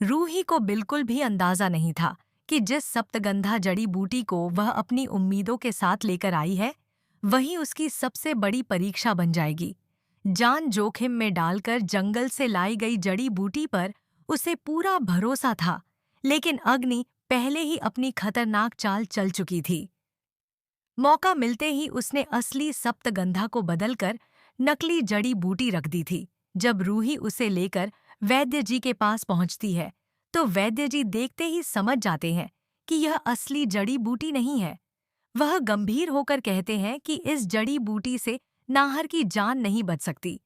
रूही को बिल्कुल भी अंदाजा नहीं था कि जिस सप्तगंधा जड़ी बूटी को वह अपनी उम्मीदों के साथ लेकर आई है, वही उसकी सबसे बड़ी परीक्षा बन जाएगी। जान जोखिम में डालकर जंगल से लाई गई जड़ी बूटी पर उसे पूरा भरोसा था, लेकिन अग्नि पहले ही अपनी खतरनाक चाल चल चुकी थी। मौका मिलते ही उसने असली सप्तगंधा को बदलकर नकली जड़ी बूटी रख दी थी। जब रूही उसे लेकर वैद्य जी के पास पहुंचती है, तो वैद्य जी देखते ही समझ जाते हैं कि यह असली जड़ी बूटी नहीं है। वह गंभीर होकर कहते हैं कि इस जड़ी बूटी से नाहर की जान नहीं बच सकती।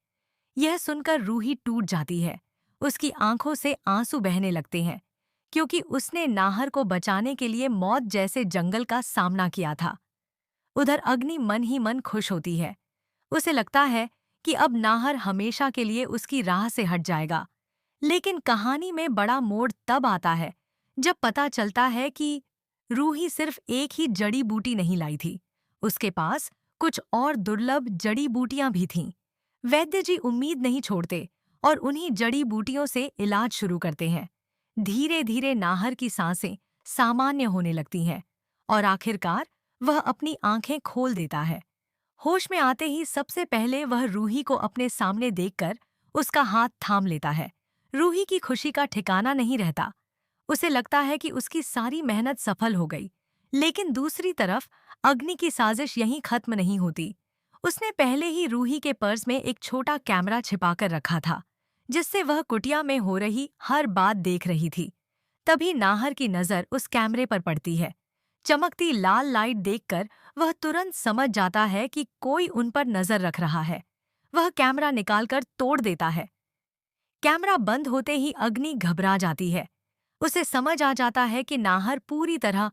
यह सुनकर रूही टूट जाती है। उसकी आंखों से आंसू बहने लगते हैं, क्योंकि उसने नाहर को बचाने के लिए मौत जैसे जंगल का सामना किया था। उधर अग्नि मन ही मन खुश होती है। उसे लगता है कि अब नाहर हमेशा के लिए उसकी राह से हट जाएगा। लेकिन कहानी में बड़ा मोड़ तब आता है जब पता चलता है कि रूही सिर्फ एक ही जड़ी बूटी नहीं लाई थी। उसके पास कुछ और दुर्लभ जड़ी बूटियां भी थीं। वैद्य जी उम्मीद नहीं छोड़ते और उन्हीं जड़ी बूटियों से इलाज शुरू करते हैं। धीरे धीरे नाहर की सांसें सामान्य होने लगती हैं और आखिरकार वह अपनी आंखें खोल देता है। होश में आते ही सबसे पहले वह रूही को अपने सामने देखकर उसका हाथ थाम लेता है। रूही की खुशी का ठिकाना नहीं रहता। उसे लगता है कि उसकी सारी मेहनत सफल हो गई। लेकिन दूसरी तरफ अग्नि की साजिश यहीं खत्म नहीं होती। उसने पहले ही रूही के पर्स में एक छोटा कैमरा छिपाकर रखा था, जिससे वह कुटिया में हो रही हर बात देख रही थी। तभी नाहर की नजर उस कैमरे पर पड़ती है। चमकती लाल लाइट देखकर वह तुरंत समझ जाता है कि कोई उन पर नजर रख रहा है। वह कैमरा निकालकर तोड़ देता है। कैमरा बंद होते ही अग्नि घबरा जाती है। उसे समझ आ जाता है कि नाहर पूरी तरह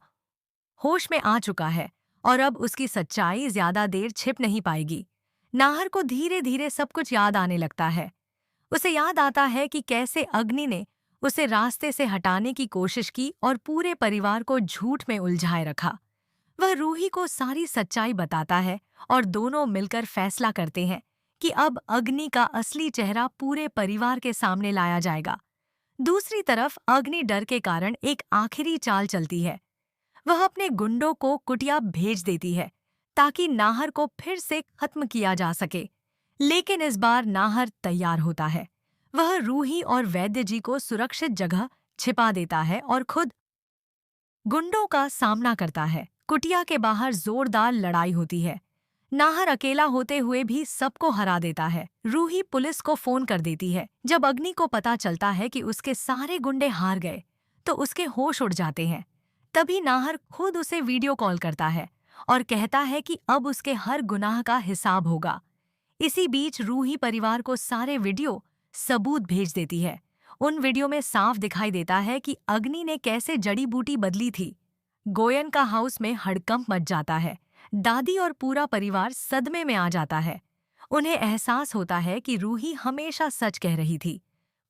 होश में आ चुका है और अब उसकी सच्चाई ज्यादा देर छिप नहीं पाएगी। नाहर को धीरे धीरे सब कुछ याद आने लगता है। उसे याद आता है कि कैसे अग्नि ने उसे रास्ते से हटाने की कोशिश की और पूरे परिवार को झूठ में उलझाए रखा। वह रूही को सारी सच्चाई बताता है और दोनों मिलकर फैसला करते हैं कि अब अग्नि का असली चेहरा पूरे परिवार के सामने लाया जाएगा। दूसरी तरफ अग्नि डर के कारण एक आखिरी चाल चलती है। वह अपने गुंडों को कुटिया भेज देती है ताकि नाहर को फिर से खत्म किया जा सके। लेकिन इस बार नाहर तैयार होता है। वह रूही और वैद्य जी को सुरक्षित जगह छिपा देता है और खुद गुंडों का सामना करता है। कुटिया के बाहर जोरदार लड़ाई होती है। नाहर अकेला होते हुए भी सबको हरा देता है। रूही पुलिस को फोन कर देती है। जब अग्नि को पता चलता है कि उसके सारे गुंडे हार गए, तो उसके होश उड़ जाते हैं। तभी नाहर खुद उसे वीडियो कॉल करता है और कहता है कि अब उसके हर गुनाह का हिसाब होगा। इसी बीच रूही परिवार को सारे वीडियो सबूत भेज देती है। उन वीडियो में साफ दिखाई देता है कि अग्नि ने कैसे जड़ी बूटी बदली थी। गोयन का हाउस में हड़कंप मच जाता है। दादी और पूरा परिवार सदमे में आ जाता है। उन्हें एहसास होता है कि रूही हमेशा सच कह रही थी।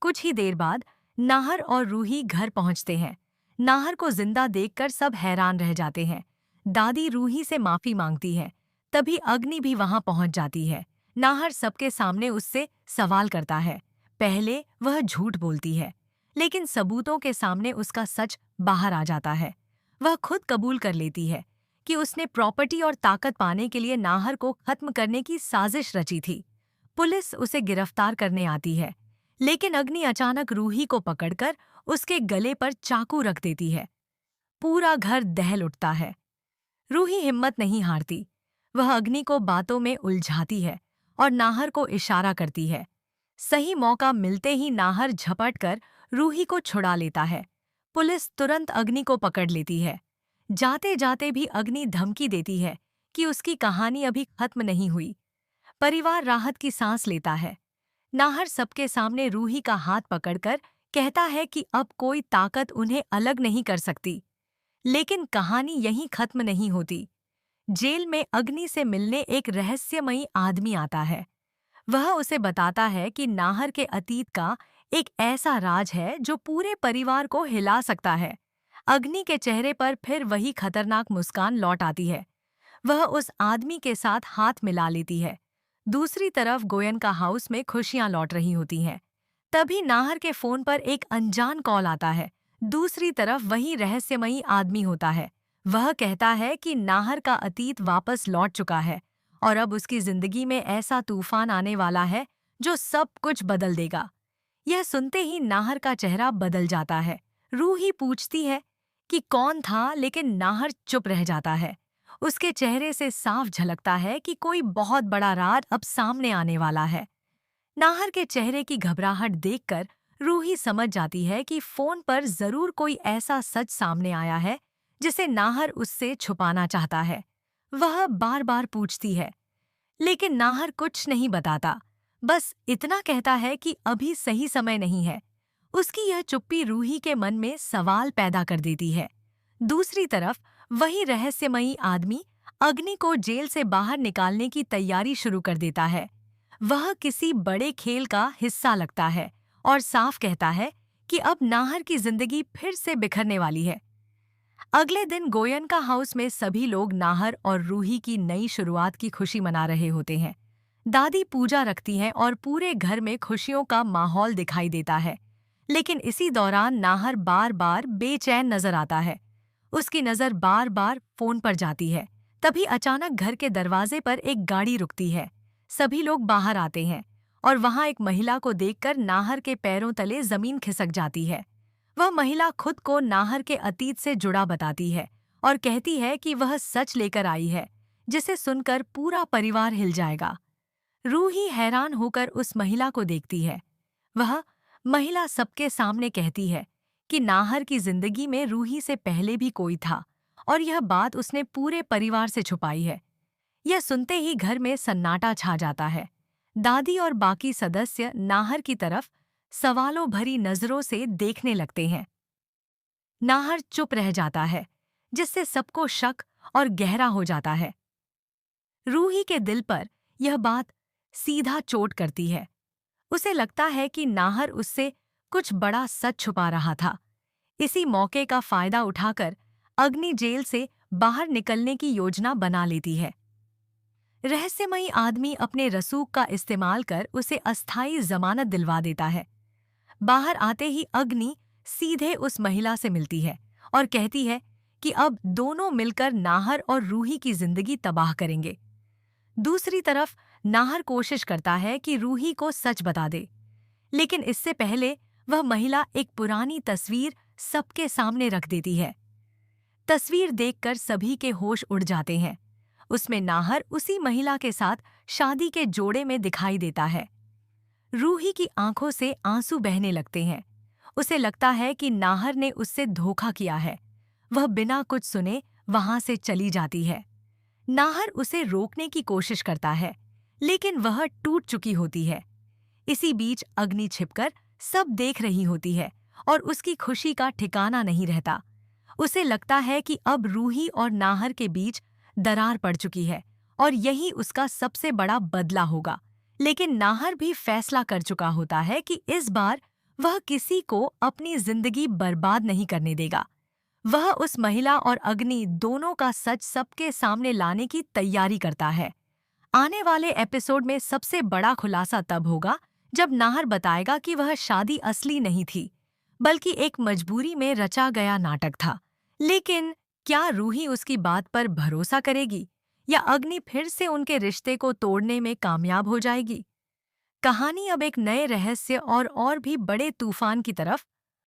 कुछ ही देर बाद नाहर और रूही घर पहुंचते हैं। नाहर को जिंदा देखकर सब हैरान रह जाते हैं। दादी रूही से माफी मांगती है। तभी अग्नि भी वहां पहुंच जाती है। नाहर सबके सामने उससे सवाल करता है। पहले वह झूठ बोलती है, लेकिन सबूतों के सामने उसका सच बाहर आ जाता है। वह खुद कबूल कर लेती है कि उसने प्रॉपर्टी और ताकत पाने के लिए नाहर को खत्म करने की साजिश रची थी। पुलिस उसे गिरफ्तार करने आती है, लेकिन अग्नि अचानक रूही को पकड़कर उसके गले पर चाकू रख देती है। पूरा घर दहल उठता है। रूही हिम्मत नहीं हारती। वह अग्नि को बातों में उलझाती है और नाहर को इशारा करती है। सही मौका मिलते ही नाहर झपट कर रूही को छुड़ा लेता है। पुलिस तुरंत अग्नि को पकड़ लेती है। जाते जाते भी अग्नि धमकी देती है कि उसकी कहानी अभी खत्म नहीं हुई। परिवार राहत की सांस लेता है। नाहर सबके सामने रूही का हाथ पकड़कर कहता है कि अब कोई ताकत उन्हें अलग नहीं कर सकती। लेकिन कहानी यहीं खत्म नहीं होती। जेल में अग्नि से मिलने एक रहस्यमयी आदमी आता है। वह उसे बताता है कि नाहर के अतीत का एक ऐसा राज है जो पूरे परिवार को हिला सकता है। अग्नि के चेहरे पर फिर वही खतरनाक मुस्कान लौट आती है। वह उस आदमी के साथ हाथ मिला लेती है। दूसरी तरफ गोयन का हाउस में खुशियां लौट रही होती हैं। तभी नाहर के फोन पर एक अनजान कॉल आता है। दूसरी तरफ वही रहस्यमयी आदमी होता है। वह कहता है कि नाहर का अतीत वापस लौट चुका है और अब उसकी जिंदगी में ऐसा तूफान आने वाला है जो सब कुछ बदल देगा। यह सुनते ही नाहर का चेहरा बदल जाता है। रूही पूछती है कि कौन था, लेकिन नाहर चुप रह जाता है। उसके चेहरे से साफ झलकता है कि कोई बहुत बड़ा राज अब सामने आने वाला है। नाहर के चेहरे की घबराहट देखकर रूही समझ जाती है कि फोन पर जरूर कोई ऐसा सच सामने आया है जिसे नाहर उससे छुपाना चाहता है। वह बार बार पूछती है, लेकिन नाहर कुछ नहीं बताता। बस इतना कहता है कि अभी सही समय नहीं है। उसकी यह चुप्पी रूही के मन में सवाल पैदा कर देती है। दूसरी तरफ वही रहस्यमयी आदमी अग्नि को जेल से बाहर निकालने की तैयारी शुरू कर देता है। वह किसी बड़े खेल का हिस्सा लगता है और साफ कहता है कि अब नाहर की जिंदगी फिर से बिखरने वाली है। अगले दिन गोयनका हाउस में सभी लोग नाहर और रूही की नई शुरुआत की खुशी मना रहे होते हैं। दादी पूजा रखती हैं और पूरे घर में खुशियों का माहौल दिखाई देता है। लेकिन इसी दौरान नाहर बार बार बेचैन नजर आता है। उसकी नजर बार बार फोन पर जाती है। तभी अचानक घर के दरवाजे पर एक गाड़ी रुकती है। सभी लोग बाहर आते हैं और वहां एक महिला को देखकर नाहर के पैरों तले जमीन खिसक जाती है। वह महिला खुद को नाहर के अतीत से जुड़ा बताती है और कहती है कि वह सच लेकर आई है जिसे सुनकर पूरा परिवार हिल जाएगा। रूही हैरान होकर उस महिला को देखती है। वह महिला सबके सामने कहती है कि नाहर की जिंदगी में रूही से पहले भी कोई था और यह बात उसने पूरे परिवार से छुपाई है। यह सुनते ही घर में सन्नाटा छा जाता है। दादी और बाकी सदस्य नाहर की तरफ सवालों भरी नजरों से देखने लगते हैं। नाहर चुप रह जाता है, जिससे सबको शक और गहरा हो जाता है। रूही के दिल पर यह बात सीधा चोट करती है। उसे लगता है कि नाहर उससे कुछ बड़ा सच छुपा रहा था। इसी मौके का फायदा उठाकर अग्नि जेल से बाहर निकलने की योजना बना लेती है। रहस्यमयी आदमी अपने रसूख का इस्तेमाल कर उसे अस्थायी जमानत दिलवा देता है। बाहर आते ही अग्नि सीधे उस महिला से मिलती है और कहती है कि अब दोनों मिलकर नाहर और रूही की जिंदगी तबाह करेंगे। दूसरी तरफ नाहर कोशिश करता है कि रूही को सच बता दे, लेकिन इससे पहले वह महिला एक पुरानी तस्वीर सबके सामने रख देती है। तस्वीर देखकर सभी के होश उड़ जाते हैं। उसमें नाहर उसी महिला के साथ शादी के जोड़े में दिखाई देता है। रूही की आंखों से आंसू बहने लगते हैं। उसे लगता है कि नाहर ने उससे धोखा किया है। वह बिना कुछ सुने वहां से चली जाती है। नाहर उसे रोकने की कोशिश करता है, लेकिन वह टूट चुकी होती है। इसी बीच अग्नि छिपकर सब देख रही होती है और उसकी खुशी का ठिकाना नहीं रहता। उसे लगता है कि अब रूही और नाहर के बीच दरार पड़ चुकी है और यही उसका सबसे बड़ा बदला होगा। लेकिन नाहर भी फैसला कर चुका होता है कि इस बार वह किसी को अपनी जिंदगी बर्बाद नहीं करने देगा। वह उस महिला और अग्नि दोनों का सच सबके सामने लाने की तैयारी करता है। आने वाले एपिसोड में सबसे बड़ा खुलासा तब होगा जब नाहर बताएगा कि वह शादी असली नहीं थी, बल्कि एक मजबूरी में रचा गया नाटक था। लेकिन क्या रूही उसकी बात पर भरोसा करेगी या अग्नि फिर से उनके रिश्ते को तोड़ने में कामयाब हो जाएगी? कहानी अब एक नए रहस्य और भी बड़े तूफान की तरफ